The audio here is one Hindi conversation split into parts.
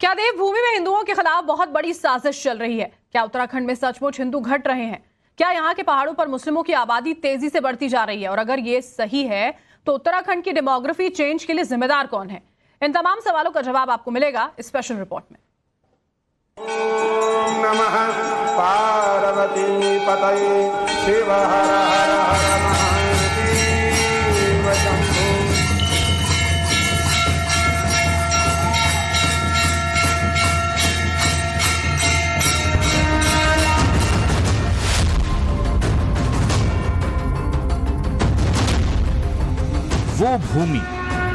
क्या देवभूमि में हिंदुओं के खिलाफ बहुत बड़ी साजिश चल रही है? क्या उत्तराखंड में सचमुच हिंदू घट रहे हैं? क्या यहाँ के पहाड़ों पर मुस्लिमों की आबादी तेजी से बढ़ती जा रही है? और अगर ये सही है तो उत्तराखंड की डेमोग्राफी चेंज के लिए जिम्मेदार कौन है? इन तमाम सवालों का जवाब आपको मिलेगा इस स्पेशल रिपोर्ट में। ओम नमः पार्वती पतये शिव हर हर हर महादेव शंभो। वो भूमि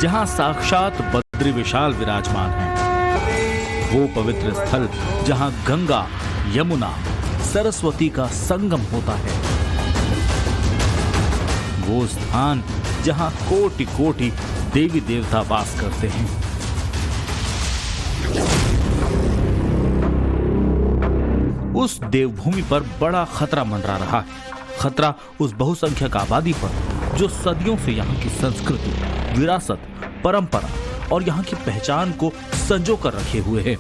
जहां साक्षात बद्री विशाल विराजमान है, वो पवित्र स्थल जहां गंगा यमुना सरस्वती का संगम होता है, वो स्थान जहां कोटि कोटि देवी देवता वास करते हैं। उस देवभूमि पर बड़ा खतरा मंडरा रहा है। खतरा उस बहुसंख्यक आबादी पर जो सदियों से यहाँ की संस्कृति, विरासत, परंपरा और यहाँ की पहचान को संजो कर रखे हुए है।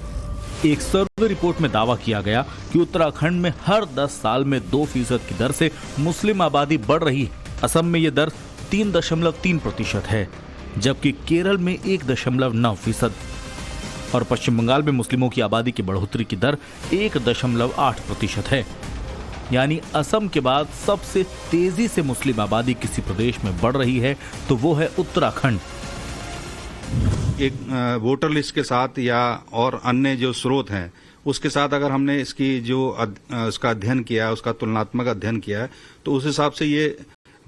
एक सर्वे रिपोर्ट में दावा किया गया कि उत्तराखंड में हर 10 साल में 2% की दर से मुस्लिम आबादी बढ़ रही है। असम में यह दर 3.3% है, जबकि केरल में 1.9% और पश्चिम बंगाल में मुस्लिमों की आबादी की बढ़ोतरी की दर 1.8% है। यानी असम के बाद सबसे तेजी से मुस्लिम आबादी किसी प्रदेश में बढ़ रही है तो वो है उत्तराखंड। एक वोटर लिस्ट के साथ या और अन्य जो स्रोत हैं उसके साथ अगर हमने इसकी जो उसका अध्ययन किया है, उसका तुलनात्मक अध्ययन किया है, तो उस हिसाब से ये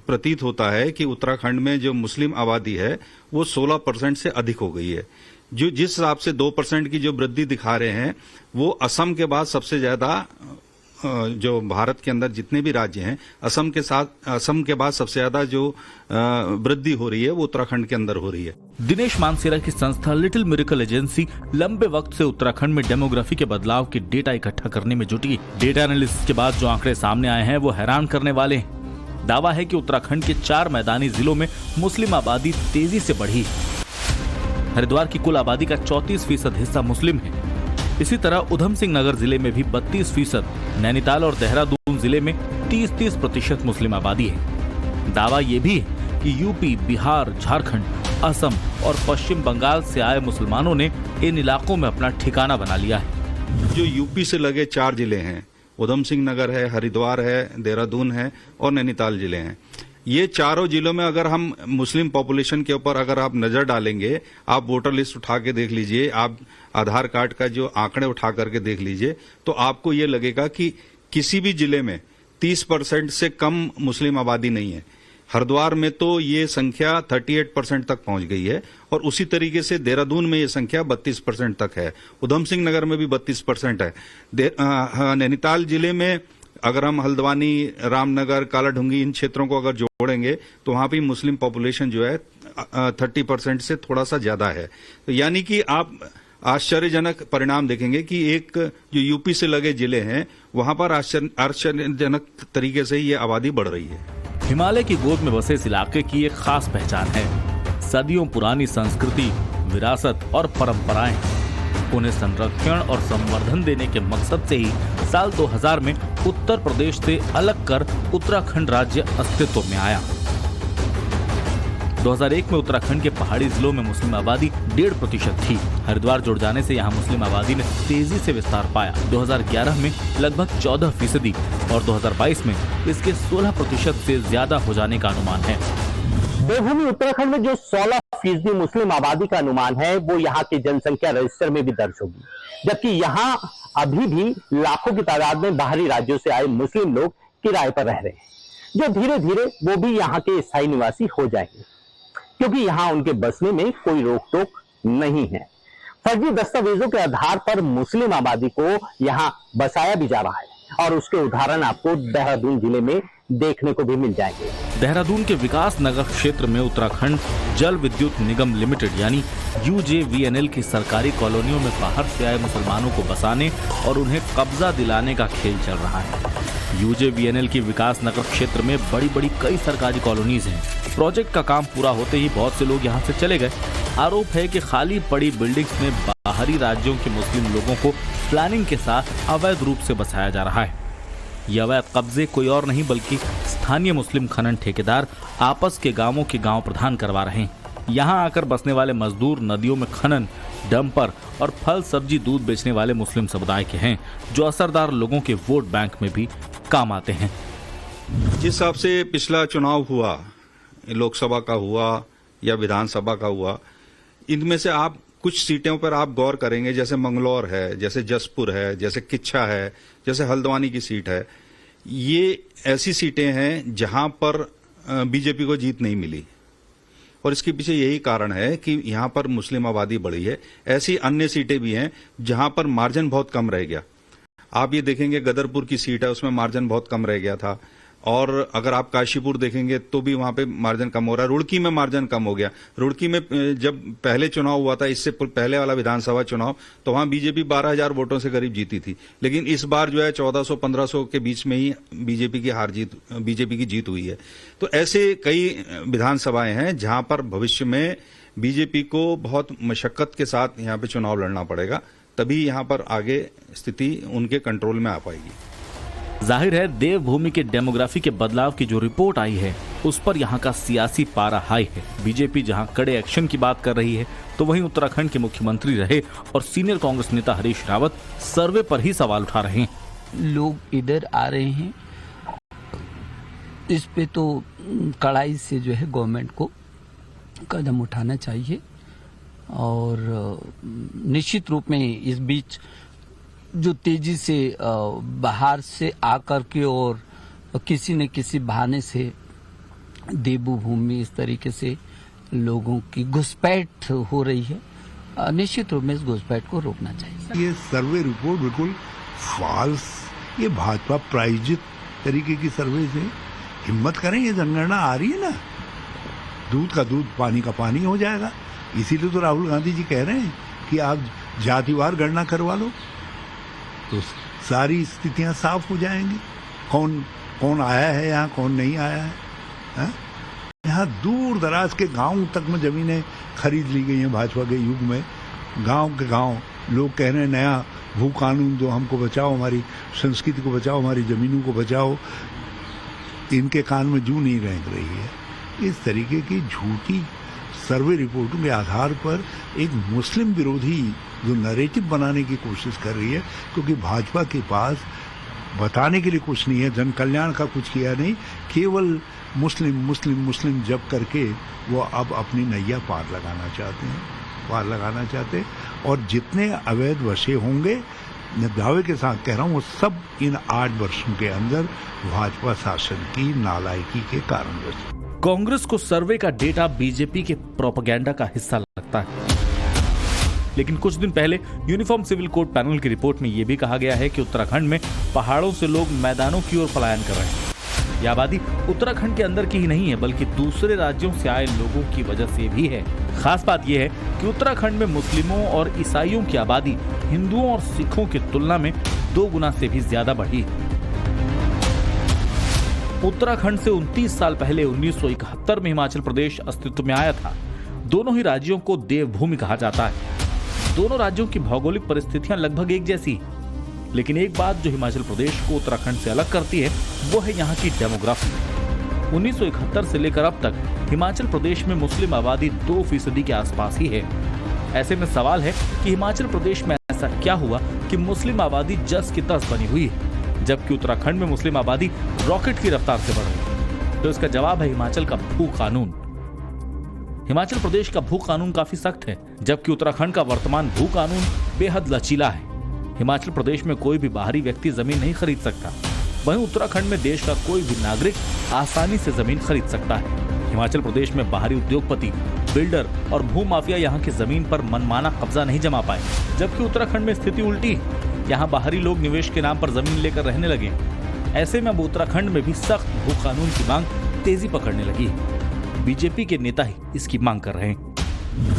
प्रतीत होता है कि उत्तराखंड में जो मुस्लिम आबादी है वो 16% से अधिक हो गई है। जो जिस हिसाब से 2% की जो वृद्धि दिखा रहे हैं वो असम के बाद सबसे ज्यादा, जो भारत के अंदर जितने भी राज्य हैं असम के बाद सबसे ज्यादा जो वृद्धि हो रही है वो उत्तराखंड के अंदर हो रही है। दिनेश मानसेरा की संस्था लिटिल मिरेकल एजेंसी लंबे वक्त से उत्तराखंड में डेमोग्राफी के बदलाव के डेटा इकट्ठा करने में जुटी। डेटा एनालिसिस के बाद जो आंकड़े सामने आए हैं वो हैरान करने वाले हैं। दावा है कि उत्तराखंड के 4 मैदानी जिलों में मुस्लिम आबादी तेजी से बढ़ी। हरिद्वार की कुल आबादी का 34% हिस्सा मुस्लिम है। इसी तरह उधम सिंह नगर जिले में भी 32%, नैनीताल और देहरादून जिले में 30% मुस्लिम आबादी है। दावा ये भी है कि यूपी, बिहार, झारखंड, असम और पश्चिम बंगाल से आए मुसलमानों ने इन इलाकों में अपना ठिकाना बना लिया है। जो यूपी से लगे 4 जिले हैं, उधम सिंह नगर है, हरिद्वार है, देहरादून है और नैनीताल जिले हैं। ये चारों जिलों में अगर हम मुस्लिम पॉपुलेशन के ऊपर अगर आप नजर डालेंगे, आप वोटर लिस्ट उठा के देख लीजिए, आप आधार कार्ड का जो आंकड़े उठा करके देख लीजिए, तो आपको ये लगेगा कि किसी भी जिले में 30% से कम मुस्लिम आबादी नहीं है। हरिद्वार में तो ये संख्या 38% तक पहुंच गई है और उसी तरीके से देहरादून में ये संख्या 32% तक है। उधम सिंह नगर में भी 32% है। नैनीताल जिले में अगर हम हल्द्वानी, रामनगर, कालाढूंगी इन क्षेत्रों को अगर जोड़ेंगे तो वहां भी मुस्लिम पॉपुलेशन जो है 30% से थोड़ा सा ज्यादा है। तो यानी कि आप आश्चर्यजनक परिणाम देखेंगे कि एक जो यूपी से लगे जिले हैं वहां पर आश्चर्यजनक तरीके से ये आबादी बढ़ रही है। हिमालय की गोद में बसे इस इलाके की एक खास पहचान है। सदियों पुरानी संस्कृति, विरासत और परंपराएं। उन्हें संरक्षण और संवर्धन देने के मकसद से ही साल 2000 में उत्तर प्रदेश से अलग कर उत्तराखंड राज्य अस्तित्व में आया। 2001 में उत्तराखंड के पहाड़ी जिलों में मुस्लिम आबादी 1.5% थी। हरिद्वार जुड़ जाने से यहाँ मुस्लिम आबादी ने तेजी से विस्तार पाया। 2011 में लगभग 14% और 2022 में इसके 16% से ज्यादा हो जाने का अनुमान है। देवभूमि उत्तराखंड में जो 16% मुस्लिम आबादी का अनुमान है वो यहाँ की जनसंख्या रजिस्टर में भी दर्ज होगी, जबकि यहाँ अभी भी लाखों की तादाद में बाहरी राज्यों से आए मुस्लिम लोग किराए पर रह रहे हैं, जो धीरे धीरे वो भी यहाँ के स्थायी निवासी हो जाएंगे, क्योंकि यहाँ उनके बसने में कोई रोक टोक नहीं है। फर्जी दस्तावेजों के आधार पर मुस्लिम आबादी को यहाँ बसाया भी जा रहा है और उसके उदाहरण आपको देहरादून जिले में देखने को भी मिल जाएंगे। देहरादून के विकास नगर क्षेत्र में उत्तराखंड जल विद्युत निगम लिमिटेड यानी UJVNL की सरकारी कॉलोनियों में बाहर से आए मुसलमानों को बसाने और उन्हें कब्जा दिलाने का खेल चल रहा है। UJVNL की विकास नगर क्षेत्र में बड़ी बड़ी कई सरकारी कॉलोनीज हैं। प्रोजेक्ट का काम पूरा होते ही बहुत से लोग यहाँ से चले गए। आरोप है कि खाली पड़ी बिल्डिंग्स में बाहरी राज्यों के मुस्लिम लोगों को प्लानिंग के साथ अवैध रूप से बसाया जा रहा है। ये अवैध कब्जे कोई और नहीं बल्कि स्थानीय मुस्लिम खनन ठेकेदार आपस के गांवों के गांव प्रधान करवा रहे हैं। यहाँ आकर बसने वाले मजदूर नदियों में खनन, डंपर और फल सब्जी दूध बेचने वाले मुस्लिम समुदाय के हैं, जो असरदार लोगों के वोट बैंक में भी काम आते हैं। जिस हिसाब से पिछला चुनाव हुआ, लोकसभा का हुआ या विधानसभा का हुआ, इनमें से आप कुछ सीटों पर आप गौर करेंगे, जैसे मंगलौर है, जैसे जसपुर है, जैसे किच्छा है, जैसे हल्द्वानी की सीट है, ये ऐसी सीटें हैं जहां पर बीजेपी को जीत नहीं मिली और इसके पीछे यही कारण है कि यहां पर मुस्लिम आबादी बढ़ी है। ऐसी अन्य सीटें भी हैं जहां पर मार्जिन बहुत कम रह गया। आप ये देखेंगे गदरपुर की सीट है, उसमें मार्जिन बहुत कम रह गया था, और अगर आप काशीपुर देखेंगे तो भी वहां पे मार्जिन कम हो रहा है। रुड़की में मार्जिन कम हो गया। रुड़की में जब पहले चुनाव हुआ था, इससे पहले वाला विधानसभा चुनाव, तो वहां बीजेपी 12,000 वोटों से करीब जीती थी, लेकिन इस बार जो है 1400-1500 के बीच में ही बीजेपी की जीत हुई है। तो ऐसे कई विधानसभाएं हैं जहां पर भविष्य में बीजेपी को बहुत मशक्कत के साथ यहाँ पे चुनाव लड़ना पड़ेगा, तभी यहाँ पर आगे स्थिति उनके कंट्रोल में आ पाएगी। जाहिर है देवभूमि के डेमोग्राफी के बदलाव की जो रिपोर्ट आई है उस पर यहाँ का सियासी पारा हाई है। बीजेपी जहाँ कड़े एक्शन की बात कर रही है तो वहीं उत्तराखंड के मुख्यमंत्री रहे और सीनियर कांग्रेस नेता हरीश रावत सर्वे पर ही सवाल उठा रहे हैं। लोग इधर आ रहे हैं, इस पे तो कड़ाई से जो है गवर्नमेंट को कदम उठाना चाहिए और निश्चित रूप में इस बीच जो तेजी से बाहर से आकर के और किसी न किसी बहाने से देवभूमि इस तरीके से लोगों की घुसपैठ हो रही है, निश्चित रूप में इस घुसपैठ को रोकना चाहिए। ये सर्वे रिपोर्ट बिल्कुल फॉल्स, ये भाजपा प्रायोजित तरीके की सर्वे से हिम्मत करें, ये जनगणना आ रही है ना, दूध का दूध पानी का पानी हो जाएगा। इसीलिए तो राहुल गांधी जी कह रहे हैं कि आप जातिवार गणना करवा लो तो सारी स्थितियां साफ हो जाएंगी, कौन कौन आया है यहाँ, कौन नहीं आया है। यहाँ दूर दराज के गांव तक में जमीनें खरीद ली गई हैं भाजपा के युग में। गांव के गांव लोग कह रहे हैं नया भू कानून दो, हमको बचाओ, हमारी संस्कृति को बचाओ, हमारी जमीनों को बचाओ। इनके कान में जूं नहीं रेंग रही है। इस तरीके की झूठी सर्वे रिपोर्टों के आधार पर एक मुस्लिम विरोधी जो नैरेटिव बनाने की कोशिश कर रही है, क्योंकि भाजपा के पास बताने के लिए कुछ नहीं है, जन कल्याण का कुछ किया नहीं, केवल मुस्लिम मुस्लिम मुस्लिम जप करके वो अब अपनी नैया पार लगाना चाहते हैं। और जितने अवैध वशे होंगे, मैं दावे के साथ कह रहा हूँ, वो सब इन 8 वर्षों के अंदर भाजपा शासन की नालायकी के कारण बचे। कांग्रेस को सर्वे का डेटा बीजेपी के प्रोपेगेंडा का हिस्सा लगता है, लेकिन कुछ दिन पहले यूनिफॉर्म सिविल कोड पैनल की रिपोर्ट में यह भी कहा गया है कि उत्तराखंड में पहाड़ों से लोग मैदानों की ओर पलायन कर रहे हैं। यह आबादी उत्तराखंड के अंदर की ही नहीं है बल्कि दूसरे राज्यों से आए लोगों की वजह से भी है। खास बात यह है कि उत्तराखंड में मुस्लिमों और ईसाइयों की आबादी हिंदुओं और सिखों की तुलना में 2 गुना से भी ज्यादा बढ़ी है। उत्तराखंड से 29 साल पहले 1971 में हिमाचल प्रदेश अस्तित्व में आया था। दोनों ही राज्यों को देवभूमि कहा जाता है। दोनों राज्यों की भौगोलिक परिस्थितियां लगभग एक जैसी, लेकिन एक बात जो हिमाचल प्रदेश को उत्तराखंड से अलग करती है वो है यहाँ की डेमोग्राफी। 1971 से लेकर अब तक हिमाचल प्रदेश में मुस्लिम आबादी 2% के आसपास ही है। ऐसे में सवाल है कि हिमाचल प्रदेश में ऐसा क्या हुआ कि मुस्लिम आबादी जस की तस बनी हुई है, जबकि उत्तराखंड में मुस्लिम आबादी रॉकेट की रफ्तार से बढ़ रही है। तो इसका जवाब है हिमाचल का भू कानून। हिमाचल प्रदेश का भू कानून काफी सख्त है, जबकि उत्तराखंड का वर्तमान भू कानून बेहद लचीला है। हिमाचल प्रदेश में कोई भी बाहरी व्यक्ति जमीन नहीं खरीद सकता, वहीं उत्तराखंड में देश का कोई भी नागरिक आसानी से जमीन खरीद सकता है। हिमाचल प्रदेश में बाहरी उद्योगपति, बिल्डर और भू माफिया यहाँ की जमीन पर मनमाना कब्जा नहीं जमा पाए, जबकि उत्तराखंड में स्थिति उल्टी है। यहाँ बाहरी लोग निवेश के नाम पर जमीन लेकर रहने लगे। ऐसे में अब उत्तराखंड में भी सख्त भू कानून की मांग तेजी पकड़ने लगी है। बीजेपी के नेता ही इसकी मांग कर रहे हैं।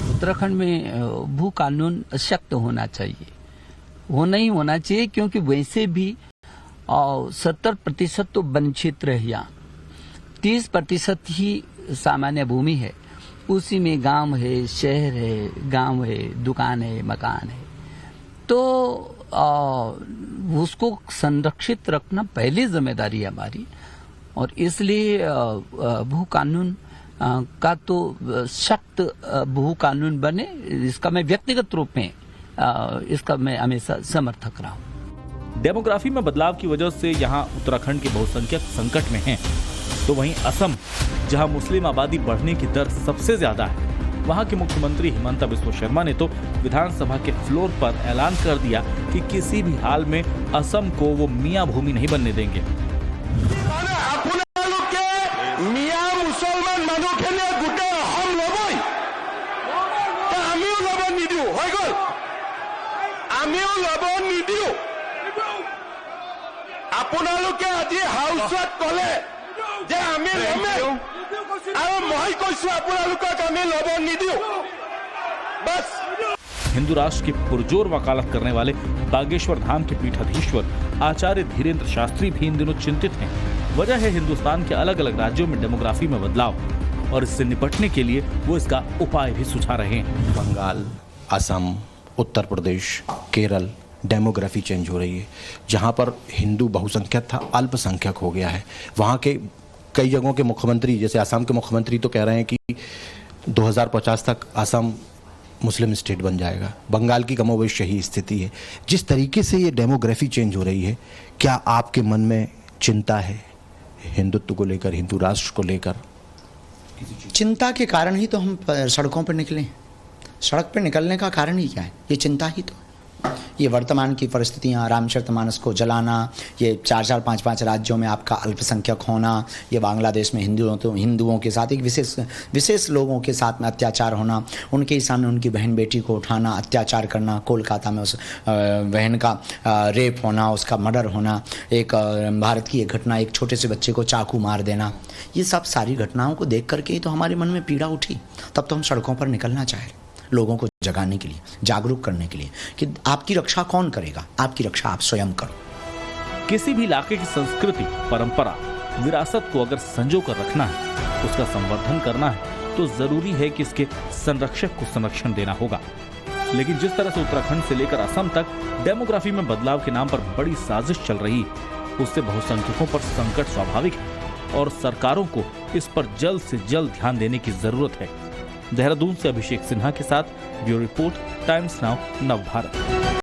उत्तराखंड में भू कानून सख्त होना चाहिए, वो नहीं होना चाहिए क्योंकि वैसे भी 70% तो वन क्षेत्र है, यहाँ 30% ही सामान्य भूमि है उसी में गांव है, शहर है, गांव है, दुकान है, मकान है, तो उसको संरक्षित रखना पहली जिम्मेदारी है हमारी। और इसलिए भू कानून का तो सख्त भू कानून बने, इसका मैं व्यक्तिगत रूप में इसका मैं हमेशा समर्थक रहा हूँ। डेमोग्राफी में बदलाव की वजह से यहाँ उत्तराखंड के बहुसंख्यक संकट में हैं, तो वहीं असम, जहां मुस्लिम आबादी बढ़ने की दर सबसे ज्यादा है, वहां के मुख्यमंत्री हिमंता बिस्वा शर्मा ने तो विधानसभा के फ्लोर पर ऐलान कर दिया कि किसी भी हाल में असम को वो मियां भूमि नहीं बनने देंगे। मियां मुसलमान মানুহখিনিয়ে গোটেই অসম লবই, আমিও লব নিদিও, হৈ গল, আমিও লব নিদিও। আপোনালোকে আজি হাউচত কলে যে আমি লমে, আৰু মই কৈছো আপোনালোকক আমি লব নিদিও, বস। हिंदू राष्ट्र की पुरजोर वकालत करने वाले बागेश्वर धाम के पीठाधीश्वर आचार्य धीरेन्द्र शास्त्री भी इन दिनों चिंतित हैं। वजह है हिंदुस्तान के अलग अलग राज्यों में डेमोग्राफी में बदलाव, और इससे निपटने के लिए वो इसका उपाय भी सुझा रहे हैं। बंगाल, असम, उत्तर प्रदेश, केरल, डेमोग्राफी चेंज हो रही है। जहां पर हिंदू बहुसंख्यक था, अल्पसंख्यक हो गया है। वहां के कई जगहों के मुख्यमंत्री, जैसे असम के मुख्यमंत्री तो कह रहे हैं कि 2050 तक असम मुस्लिम स्टेट बन जाएगा। बंगाल की कमोबेश यही स्थिति है। जिस तरीके से ये डेमोग्राफी चेंज हो रही है, क्या आपके मन में चिंता है हिंदुत्व को लेकर, हिंदू राष्ट्र को लेकर? चिंता के कारण ही तो हम सड़कों पर निकले। सड़क पर निकलने का कारण ही क्या है? ये चिंता ही तो। ये वर्तमान की परिस्थितियाँ, रामचरितमानस को जलाना, ये 4-4, 5-5 राज्यों में आपका अल्पसंख्यक होना, ये बांग्लादेश में हिंदुओं के साथ एक विशेष लोगों के साथ में अत्याचार होना, उनके ही सामने उनकी बहन बेटी को उठाना, अत्याचार करना, कोलकाता में उस बहन का रेप होना, उसका मर्डर होना, एक भारत की एक घटना, एक छोटे से बच्चे को चाकू मार देना, ये सब सारी घटनाओं को देख करके ही तो हमारे मन में पीड़ा उठी। तब तो हम सड़कों पर निकलना चाह रहे, लोगों को जगाने के लिए, जागरूक करने के लिए कि आपकी रक्षा कौन करेगा, आपकी रक्षा आप स्वयं करो। किसी भी इलाके की संस्कृति, परंपरा, विरासत को अगर संजो कर रखना है, उसका संवर्धन करना है, तो जरूरी है कि इसके संरक्षक को संरक्षण देना होगा। लेकिन जिस तरह से उत्तराखंड से लेकर असम तक डेमोग्राफी में बदलाव के नाम पर बड़ी साजिश चल रही है, उससे बहुसंख्यकों पर संकट स्वाभाविक है और सरकारों को इस पर जल्द से जल्द ध्यान देने की जरूरत है। देहरादून से अभिषेक सिन्हा के साथ ब्यूरो रिपोर्ट, टाइम्स नाउ, नव भारत।